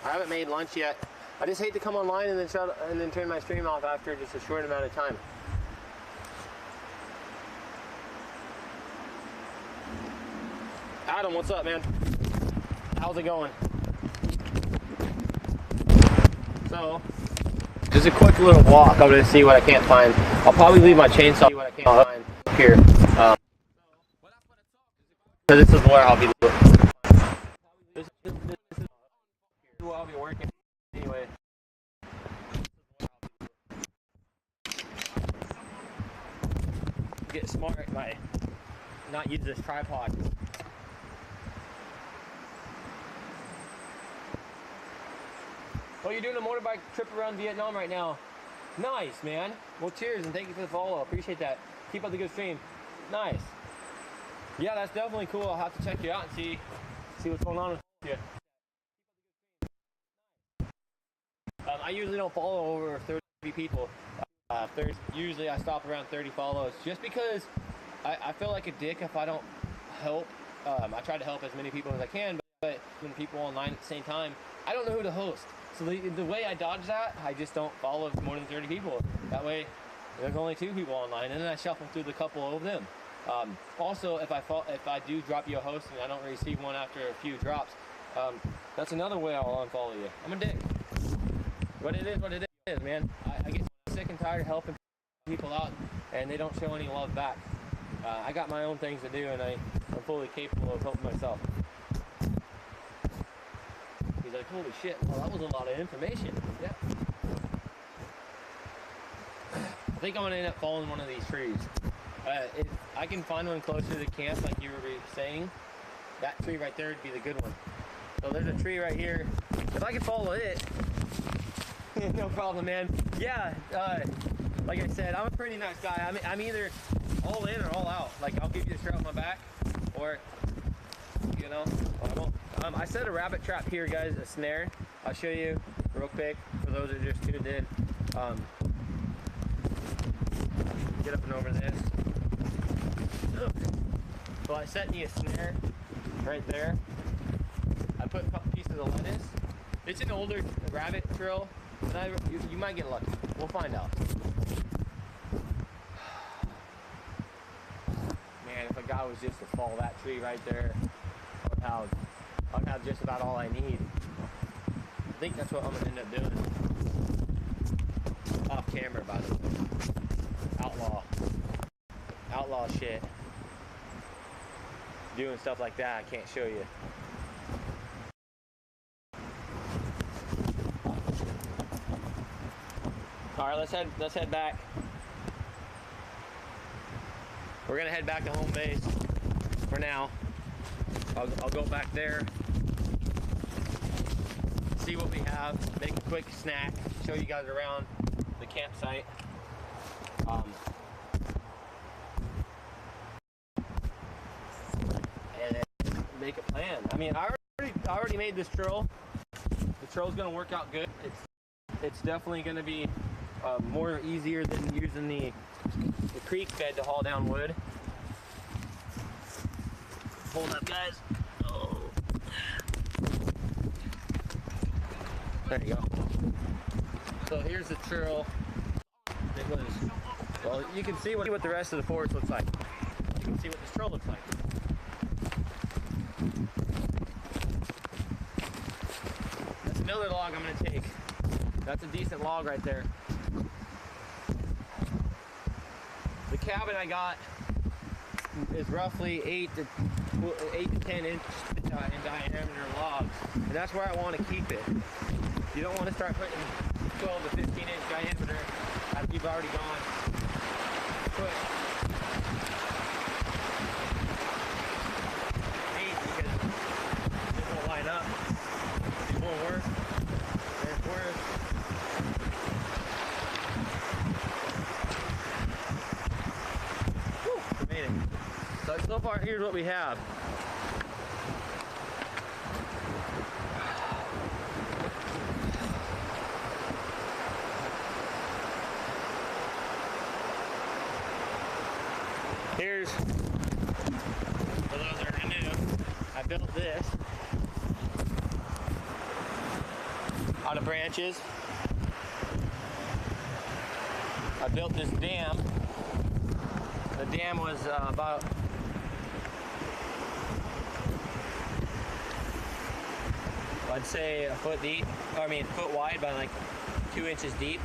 haven't made lunch yet. I just hate to come online and then turn my stream off after just a short amount of time. Adam, what's up, man? How's it going? So, just a quick little walk. I'm going to see what I can't find. I'll probably leave my chainsaw what I can't find here. So this is where I'll be looking. This is where I'll be working anyway. Get smart by not use this tripod. Oh, you're doing a motorbike trip around Vietnam right now. Nice, man. Well, cheers and thank you for the follow. Appreciate that. Keep up the good stream. Nice. Yeah, that's definitely cool. I'll have to check you out and see what's going on with you. I usually don't follow over 30 people. Usually I stop around 30 follows just because I feel like a dick if I don't help. I try to help as many people as I can, but when people online at the same time, I don't know who to host. So the way I dodge that, I just don't follow more than 30 people. That way, there's only 2 people online, and then I shuffle through the couple of them. Also, if I do drop you a host and I don't receive one after a few drops, that's another way I'll unfollow you. I'm a dick. But it is what it is, man. I get sick and tired of helping people out, and they don't show any love back. I got my own things to do, and I'm fully capable of helping myself. He's like, holy shit, well, that was a lot of information. Yeah. I think I'm gonna end up following one of these trees. If I can find one closer to the camp, like you were saying, that tree right there would be the good one. So there's a tree right here. If I can follow it, no problem, man. Yeah, like I said, I'm a pretty nice guy. I'm either all in or all out. Like, I'll give you the strap on my back, or, you know, I won't. I set a rabbit trap here, guys, a snare. I'll show you real quick for those that are just tuned in. Get up and over this. So I set me a snare right there. I put a couple pieces of lettuce. It's an older rabbit drill. You might get lucky. We'll find out. Man, if a guy was just to follow that tree right there, I'd have just about all I need. I think that's what I'm gonna end up doing. Off camera, by the way. Outlaw shit. Doing stuff like that, I can't show you. All right, let's head back. We're gonna head back to home base for now. I'll go back there, see what we have, make a quick snack, show you guys around the campsite. And then make a plan. I mean, I already made this trail. The trail's gonna work out good. It's definitely gonna be more easier than using the creek bed to haul down wood. Hold up, guys. Oh. There you go. So here's the trail. It was, well, you can see what the rest of the forest looks like. You can see what this trail looks like. That's another log I'm gonna take. That's a decent log right there. The cabin I got is roughly 8 to 10 inch in diameter logs, and that's where I want to keep it. You don't want to start putting 12 to 15 inch diameter after you've already gone. Put 8 because it won't line up. It won't work. It's worse. Whew, we made it. So far, here's what we have. Here's, for those that are new, I built this out of branches. I built this dam. The dam was about I'd say a foot deep, I mean foot wide by like 2 inches deep.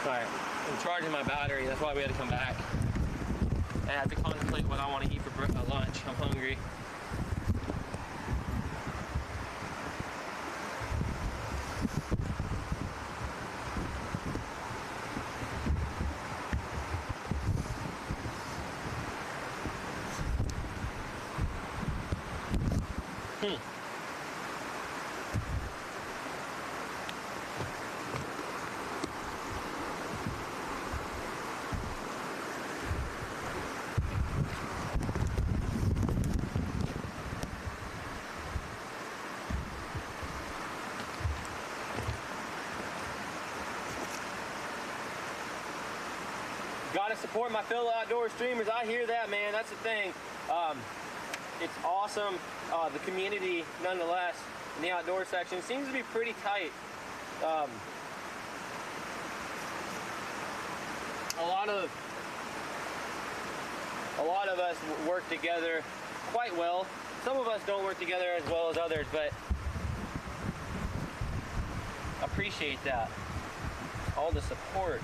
Alright, I'm charging my battery, that's why we had to come back. And I have to contemplate what I want to eat for lunch. I'm hungry. guys support my fellow outdoor streamers. I hear that, man. That's the thing. It's awesome. The community, nonetheless, in the outdoor section seems to be pretty tight. A lot of us work together quite well. Some of us don't work together as well as others, but appreciate that. All the support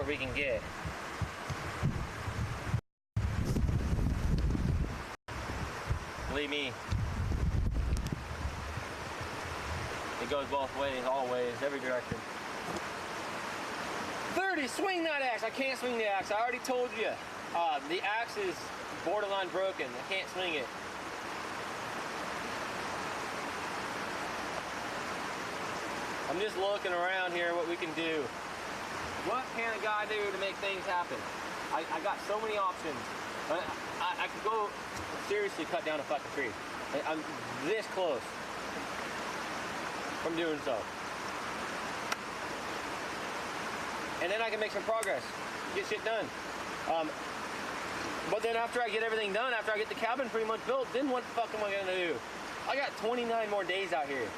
we can get. Believe me, it goes both ways, all ways, every direction. 30, swing that axe. I can't swing the axe. I already told you. The axe is borderline broken. I can't swing it. I'm just looking around here what we can do. What can a guy do to make things happen? I got so many options. I could go seriously cut down a fucking tree. I'm this close from doing so. And then I can make some progress, get shit done. But then after I get everything done, after I get the cabin pretty much built, then what the fuck am I gonna do? I got 29 more days out here.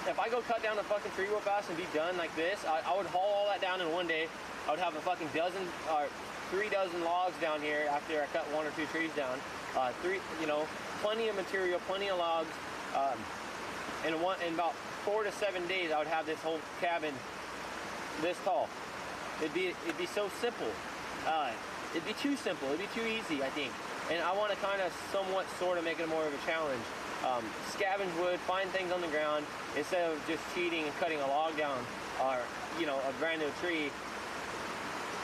If I go cut down a fucking tree real fast and be done like this, I would haul all that down in one day. I would have a fucking 3 dozen logs down here after I cut 1 or 2 trees down. Plenty of material, plenty of logs. In about 4 to 7 days, I would have this whole cabin this tall. It'd be so simple. It'd be too simple. It'd be too easy, I think. And I want to kind of somewhat sort of make it more of a challenge. Scavenge wood, find things on the ground instead of just cheating and cutting a log down or, a brand new tree.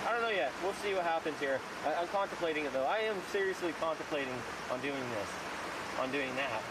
I don't know yet. We'll see what happens here. I'm contemplating it though. I am seriously contemplating on doing this, on doing that.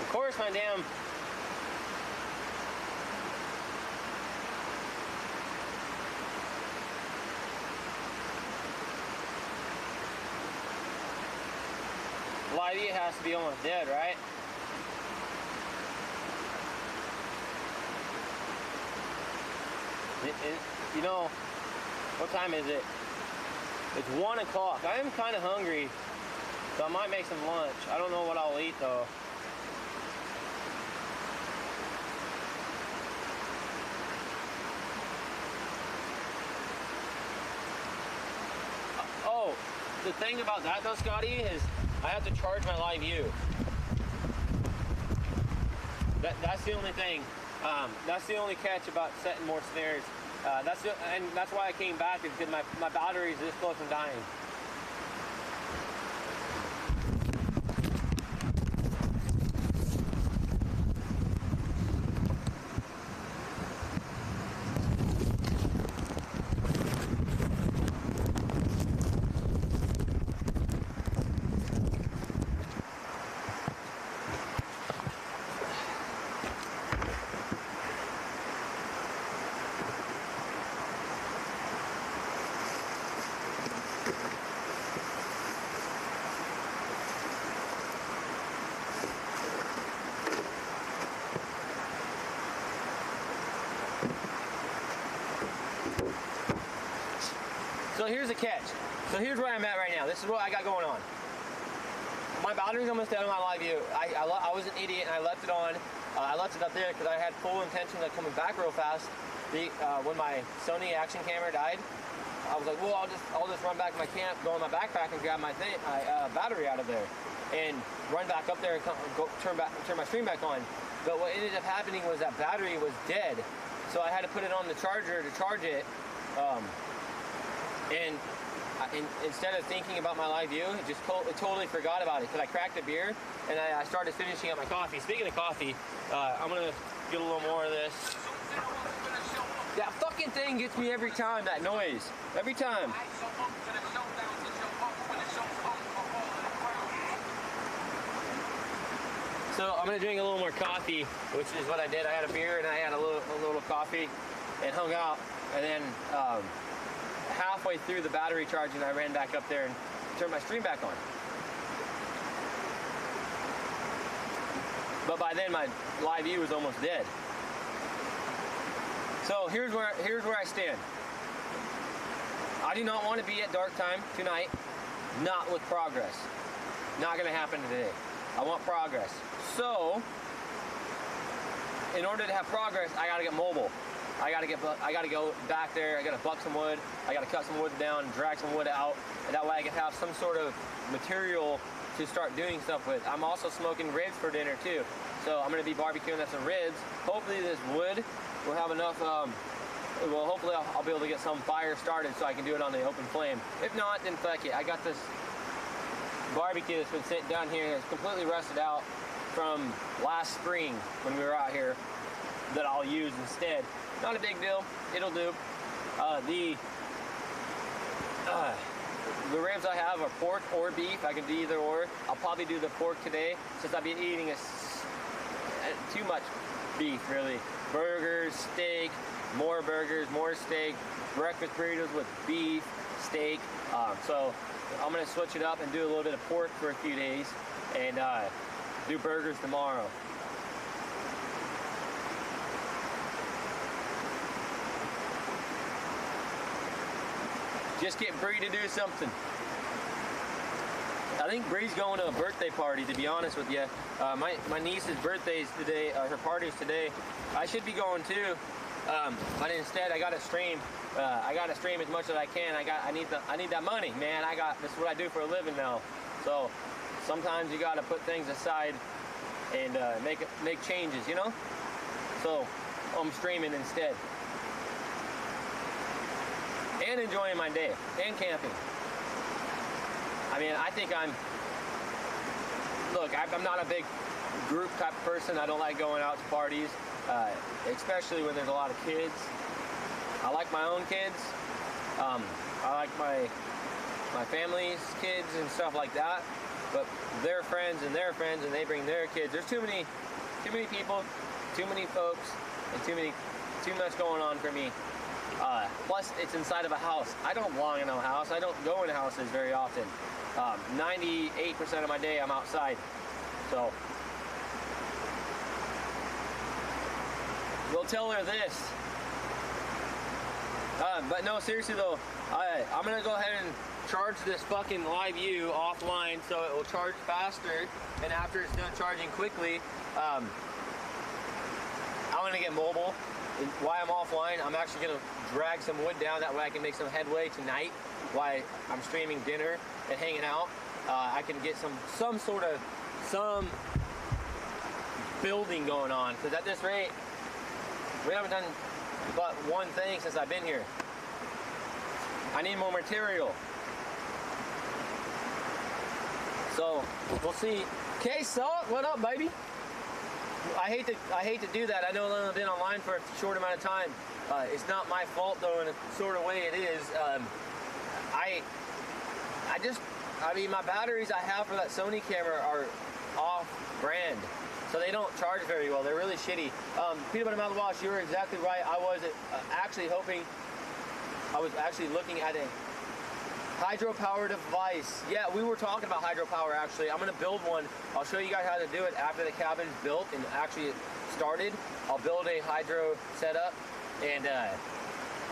Of course, my damn Livey has to be almost dead, right? What time is it? It's 1 o'clock. I am kind of hungry, so I might make some lunch. I don't know what I'll eat though. The thing about that though, Scotty, is I have to charge my live view. That's the only thing. That's the only catch about setting more snares. And that's why I came back, is because my battery is this close from dying. So here's the catch. So here's where I'm at right now. This is what I got going on. My battery's almost dead on my live view. I was an idiot and I left it on. I left it up there because I had full intention of coming back real fast. When my Sony action camera died, I was like, well, I'll just run back to my camp, go in my backpack and grab my battery out of there, and run back up there and turn my stream back on. But what ended up happening was that battery was dead, so I had to put it on the charger to charge it. And instead of thinking about my live view, it totally forgot about it, because I cracked a beer and I started finishing up my coffee. Speaking of coffee, I'm gonna get a little more of this. That fucking thing gets me every time, that noise. Every time. So I'm gonna drink a little more coffee, which is what I did. I had a beer and I had a little coffee and hung out. And then halfway through the battery charging, I ran back up there and turned my stream back on. But by then my live view was almost dead. So here's where I stand. I do not want to be at dark time tonight, not with progress. Not gonna happen today. I want progress. So, in order to have progress, I gotta get mobile. I gotta go back there. I gotta buck some wood. I gotta cut some wood down, drag some wood out, and that way I can have some sort of material to start doing stuff with. I'm also smoking ribs for dinner too. So I'm gonna be barbecuing up some ribs. Hopefully this wood will have enough. Well, hopefully I'll be able to get some fire started so I can do it on the open flame. If not, then fuck it. I got this barbecue that's been sitting down here. It's completely rusted out from last spring when we were out here that I'll use instead. Not a big deal. It'll do. The ribs I have are pork or beef. I can do either or. I'll probably do the pork today since I've been eating too much beef, really. Burgers, steak, more burgers, more steak, breakfast burritos with beef, steak. So I'm gonna switch it up and do a little bit of pork for a few days and do burgers tomorrow. Just get Bree to do something. I think Bree's going to a birthday party, to be honest with you. My niece's birthday's today, her party's today. I should be going too, but instead I gotta stream. I gotta stream as much as I can. I need that money, man. This is what I do for a living now. So sometimes you gotta put things aside and make changes, you know. So I'm streaming instead. And enjoying my day, and camping. I mean, I think I'm not a big group type of person. I don't like going out to parties, especially when there's a lot of kids. I like my own kids. I like my family's kids and stuff like that. But their friends, and they bring their kids. There's too many people, too many folks, and too much going on for me. Plus, it's inside of a house. I don't belong in a house. I don't go in houses very often. 98% of my day, I'm outside. So, we'll tell her this. But no, seriously though, I'm gonna go ahead and charge this fucking Live View offline so it will charge faster. And after it's done charging quickly, I'm gonna get mobile. And while I'm offline, I'm actually gonna drag some wood down. That way I can make some headway tonight while I'm streaming dinner and hanging out. I can get some building going on. Because at this rate, we haven't done but one thing since I've been here. I need more material. So we'll see. Okay, Salt, what up, baby? I hate to do that. I know I've only been online for a short amount of time. It's not my fault though, in a sort of way it is. I mean, my batteries I have for that Sony camera are off-brand, so they don't charge very well. They're really shitty. Peanut Butter Mountain Wash, you were exactly right. I was actually looking at a hydropower device. Yeah, we were talking about hydropower actually. I'm gonna build one. I'll show you guys how to do it after the cabin's built and actually started. I'll build a hydro setup, and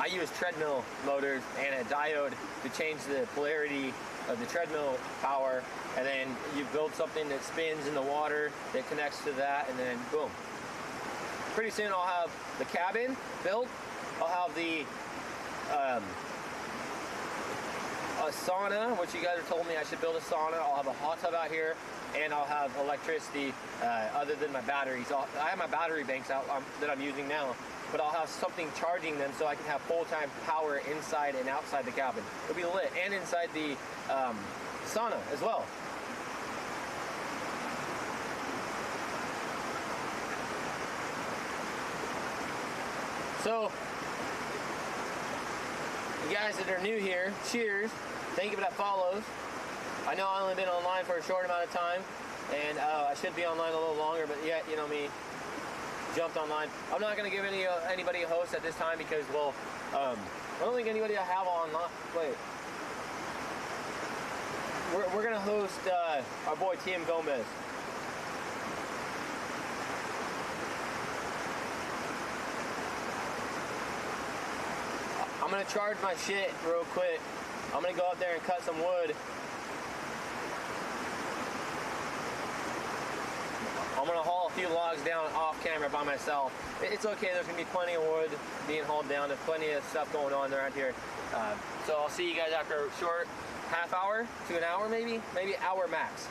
I use treadmill motors and a diode to change the polarity of the treadmill power, and then you build something that spins in the water that connects to that, and then boom. Pretty soon I'll have the cabin built. I'll have the a sauna, which you guys have told me I should build a sauna. I'll have a hot tub out here, and I'll have electricity other than my batteries. I have my battery banks out that I'm using now, but I'll have something charging them so I can have full-time power inside and outside the cabin. It'll be lit, and inside the sauna as well. So, you guys that are new here, cheers. Thank you for that follows. I know I've only been online for a short amount of time, and I should be online a little longer, but yeah, you know me, jumped online. I'm not gonna give anybody a host at this time because, well, I don't think anybody I have online. Wait, we're gonna host our boy TM Gomez. I'm gonna charge my shit real quick. I'm gonna go up there and cut some wood. I'm gonna haul a few logs down off camera by myself. It's okay, there's gonna be plenty of wood being hauled down. There's plenty of stuff going on around here. So I'll see you guys after a short half hour to an hour maybe hour max.